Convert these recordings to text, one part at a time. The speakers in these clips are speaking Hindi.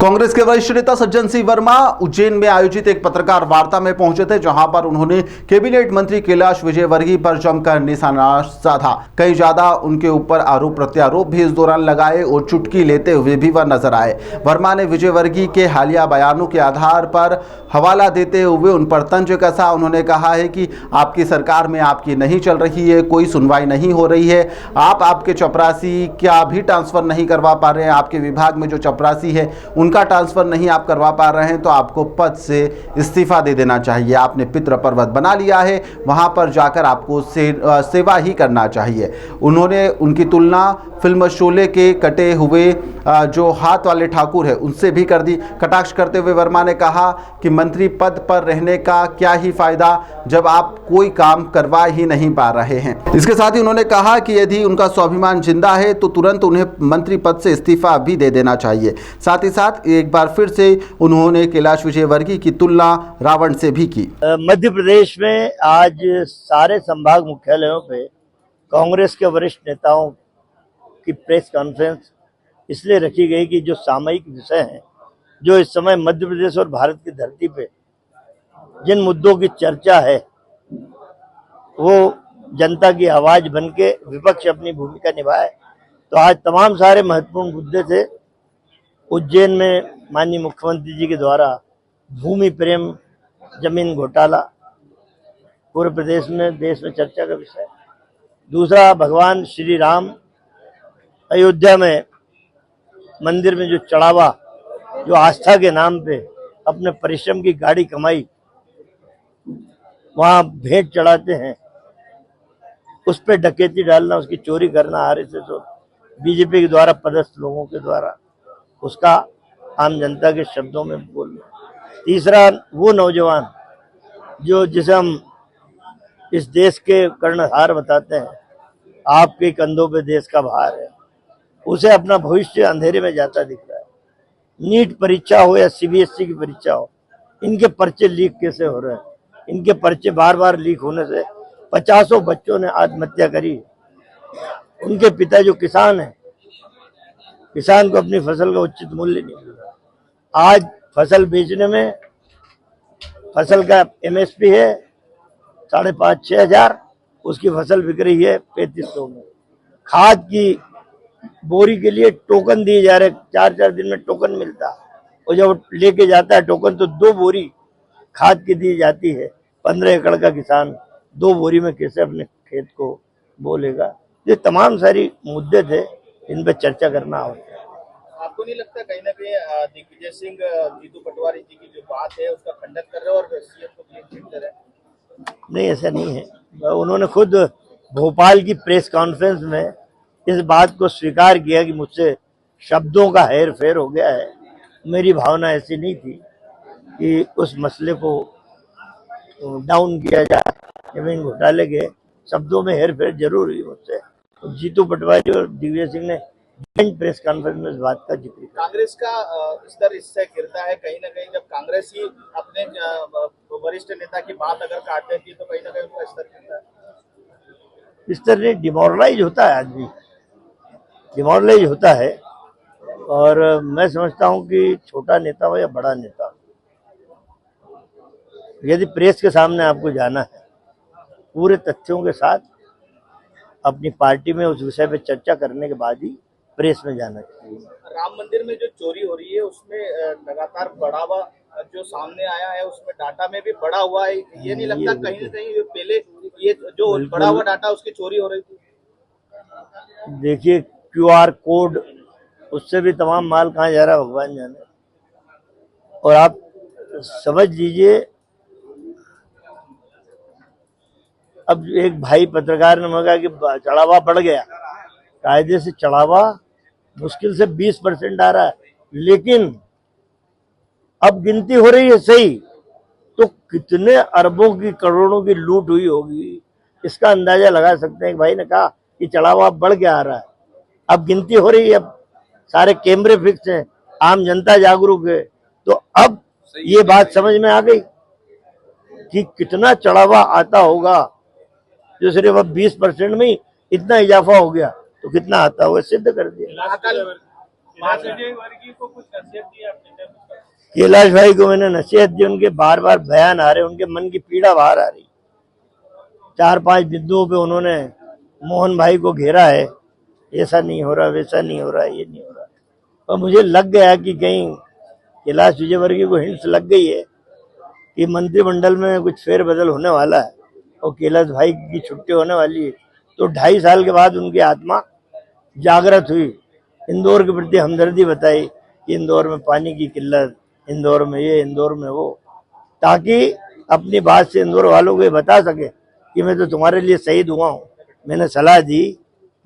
कांग्रेस के वरिष्ठ नेता सज्जन सिंह वर्मा उज्जैन में आयोजित एक पत्रकार वार्ता में पहुंचे थे, जहां पर उन्होंने कैबिनेट मंत्री कैलाश विजयवर्गीय पर जमकर निशाना साधा। कई ज्यादा उनके ऊपर आरोप प्रत्यारोप भी इस दौरान लगाए और चुटकी लेते हुए भी वह नजर आए। वर्मा ने विजयवर्गीय के हालिया बयानों के आधार पर हवाला देते हुए उन पर तंज कसा। उन्होंने कहा है कि आपकी सरकार में आपकी नहीं चल रही है, कोई सुनवाई नहीं हो रही है, आपके चपरासी क्या भी ट्रांसफर नहीं करवा पा रहे हैं, आपके विभाग में जो चपरासी है उनका ट्रांसफर नहीं आप करवा पा रहे हैं, तो आपको पद से इस्तीफा दे देना चाहिए। आपने पितृ पर्वत बना लिया है, वहां पर जाकर आपको सेवा ही करना चाहिए। उन्होंने उनकी तुलना फिल्म शोले के कटे हुए जो हाथ वाले ठाकुर है उनसे भी कर दी। कटाक्ष करते हुए वर्मा ने कहा कि मंत्री पद पर रहने का क्या ही फायदा जब आप कोई काम करवा ही नहीं पा रहे हैं। इसके साथ ही उन्होंने कहा कि यदि उनका स्वाभिमान जिंदा है तो तुरंत उन्हें मंत्री पद से इस्तीफा भी दे देना चाहिए। साथ ही साथ एक बार फिर से उन्होंने कैलाश विजयवर्गीय की तुलना रावण से भी की। मध्य प्रदेश में आज सारे संभाग मुख्यालयों पे कांग्रेस के वरिष्ठ नेताओं की प्रेस कॉन्फ्रेंस इसलिए रखी गई कि जो सामयिक विषय हैं, जो इस समय मध्य प्रदेश और भारत की धरती पे जिन मुद्दों की चर्चा है, वो जनता की आवाज बन के विपक्ष अपनी भूमिका निभाए। तो आज तमाम सारे महत्वपूर्ण मुद्दे थे। उज्जैन में माननीय मुख्यमंत्री जी के द्वारा भूमि प्रेम जमीन घोटाला पूरे प्रदेश में देश में चर्चा का विषय। दूसरा, भगवान श्री राम अयोध्या में मंदिर में जो चढ़ावा, जो आस्था के नाम पे अपने परिश्रम की गाड़ी कमाई वहां भेंट चढ़ाते हैं, उस पर डकैती डालना, उसकी चोरी करना आरएसएस और बीजेपी के द्वारा पदस्थ लोगों के द्वारा, उसका आम जनता के शब्दों में बोलना। तीसरा, वो नौजवान जिसे हम इस देश के कर्णधार बताते हैं, आपके कंधों पे देश का भार है, उसे अपना भविष्य अंधेरे में जाता दिख रहा है। नीट परीक्षा हो या सीबीएसई की परीक्षा हो, इनके पर्चे लीक कैसे हो रहे हैं? इनके पर्चे बार बार लीक होने से 50 बच्चों ने आत्महत्या करी। उनके पिता जो किसान है, किसान को अपनी फसल का उचित मूल्य नहीं मिल रहा। आज फसल बेचने में फसल का एमएसपी है 5,500-6 हजार, उसकी फसल बिक रही है 3500 में। खाद की बोरी के लिए टोकन दिए जा रहे, 4-4 दिन में टोकन मिलता, और जब लेके जाता है टोकन तो 2 बोरी खाद की दी जाती है। 15 एकड़ का किसान 2 बोरी में कैसे अपने खेत को बोलेगा? ये तमाम सारी मुद्दे थे, इन पर चर्चा करना आवश्यक है। आपको नहीं लगता कहीं ना कहीं दिग्विजय सिंह जीतू पटवारी जी की जो बात है उसका खंडन कर रहे हैं और सीएम को क्लीन चिट कर रहे हैं? नहीं, ऐसा नहीं है। उन्होंने खुद भोपाल की प्रेस कॉन्फ्रेंस में इस बात को स्वीकार किया कि मुझसे शब्दों का हेर फेर हो गया है। मेरी भावना ऐसी नहीं थी कि उस मसले को डाउन किया जाए। जमीन घोटाले के शब्दों में हेर फेर जरूर हुई मुझसे। तो जीतू पटवारी और दिग्विजय सिंह ने जॉइंट प्रेस कॉन्फ्रेंस में इस बात का जिक्र किया। कांग्रेस का स्तर इससे गिरता है कहीं ना कहीं, जब कांग्रेस ही अपने वरिष्ठ नेता की बात अगर काट देती है तो कहीं ना कहीं उनका स्तर गिरता है। स्तर नहीं, डिमोरलाइज होता है आदमी, डिमोरलाइज होता है। और मैं समझता हूं कि छोटा नेता हो या बड़ा नेता, यदि प्रेस के सामने आपको जाना है, पूरे तथ्यों के साथ अपनी पार्टी में उस विषय पे चर्चा करने के बाद ही प्रेस में जाना चाहिए। राम मंदिर में जो चोरी हो रही है उसमें लगातार बढ़ावा जो सामने आया है, उसमें डाटा में भी बढ़ा हुआ है। ये नहीं लगता कहीं ना कहीं पहले ये जो बढ़ा हुआ डाटा उसकी चोरी हो रही थी? देखिए, QR कोड, उससे भी तमाम माल कहाँ जा रहा है भगवान जाने। और आप समझ लीजिए, अब एक भाई पत्रकार ने कहा कि चढ़ावा बढ़ गया। कायदे से चढ़ावा मुश्किल से 20% आ रहा है, लेकिन अब गिनती हो रही है सही, तो कितने अरबों की करोड़ों की लूट हुई होगी इसका अंदाजा लगा सकते हैं। भाई ने कहा कि चढ़ावा बढ़ के आ रहा है, अब गिनती हो रही है, अब सारे कैमरे फिक्स हैं, आम जनता जागरूक है, तो अब ये बात समझ में आ गई कि कितना चढ़ावा आता होगा। जो सिर्फ अब 20% में ही इतना इजाफा हो गया तो कितना आता होगा, सिद्ध कर दिया। महासचिव वर्गीय को कुछ नसीहत दी आपने? कैलाश भाई को मैंने नसीहत दी, उनके बार बार बयान आ रहे, उनके मन की पीड़ा बाहर आ रही। 4-5 बिंदुओं पे उन्होंने मोहन भाई को घेरा है, ऐसा नहीं हो रहा, वैसा नहीं हो रहा, ये नहीं हो रहा। और मुझे लग गया कि कहीं कैलाश विजयवर्गीय को हिंस लग गई है कि मंत्रिमंडल में कुछ फेरबदल होने वाला है और कैलाश भाई की छुट्टी होने वाली है, तो 2.5 साल के बाद उनकी आत्मा जागृत हुई, इंदौर के प्रति हमदर्दी बताई कि इंदौर में पानी की किल्लत, इंदौर में ये, इंदौर में वो, ताकि अपनी बात से इंदौर वालों को ये बता सके कि मैं तो तुम्हारे लिए शहीद हुआ हूँ। मैंने सलाह दी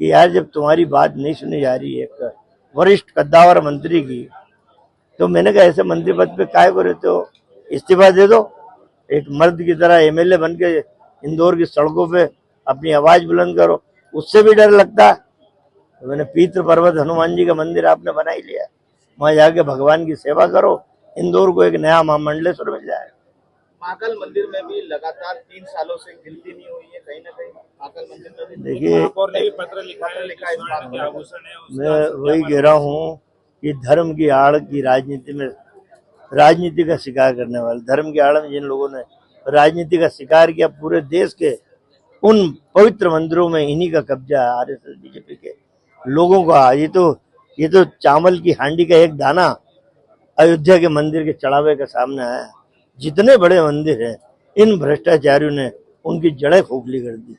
कि यार जब तुम्हारी बात नहीं सुनी जा रही है एक वरिष्ठ कद्दावर मंत्री की, तो मैंने कहा ऐसे मंत्री पद पे काय को रहते हो, इस्तीफा दे दो, एक मर्द की तरह एमएलए बन के इंदौर की सड़कों पे अपनी आवाज बुलंद करो। उससे भी डर लगता है। तो मैंने पीत्र पर्वत हनुमान जी का मंदिर आपने बना ही लिया, वहां जाके भगवान की सेवा करो, इंदौर को एक नया महामंडलेश्वर मिल जाए। महाकाल मंदिर में भी लगातार 3 सालों से गिनती नहीं हुई है, कहीं ना कहीं महाकाल मंदिर में भी देखिए, पत्र लिखा है इस बात में। मैं वही कह रहा हूँ कि धर्म की आड़ की राजनीति में, राजनीति का शिकार करने वाले, धर्म की आड़ में जिन लोगों ने राजनीति का शिकार किया, पूरे देश के उन पवित्र मंदिरों में इन्हीं का कब्जा है, आरएसएस बीजेपी के लोगों का। ये तो चावल की हांडी का एक दाना अयोध्या के मंदिर के चढ़ावे के सामने आया। जितने बड़े मंदिर हैं, इन भ्रष्टाचारियों ने उनकी जड़ें खोखली कर दी।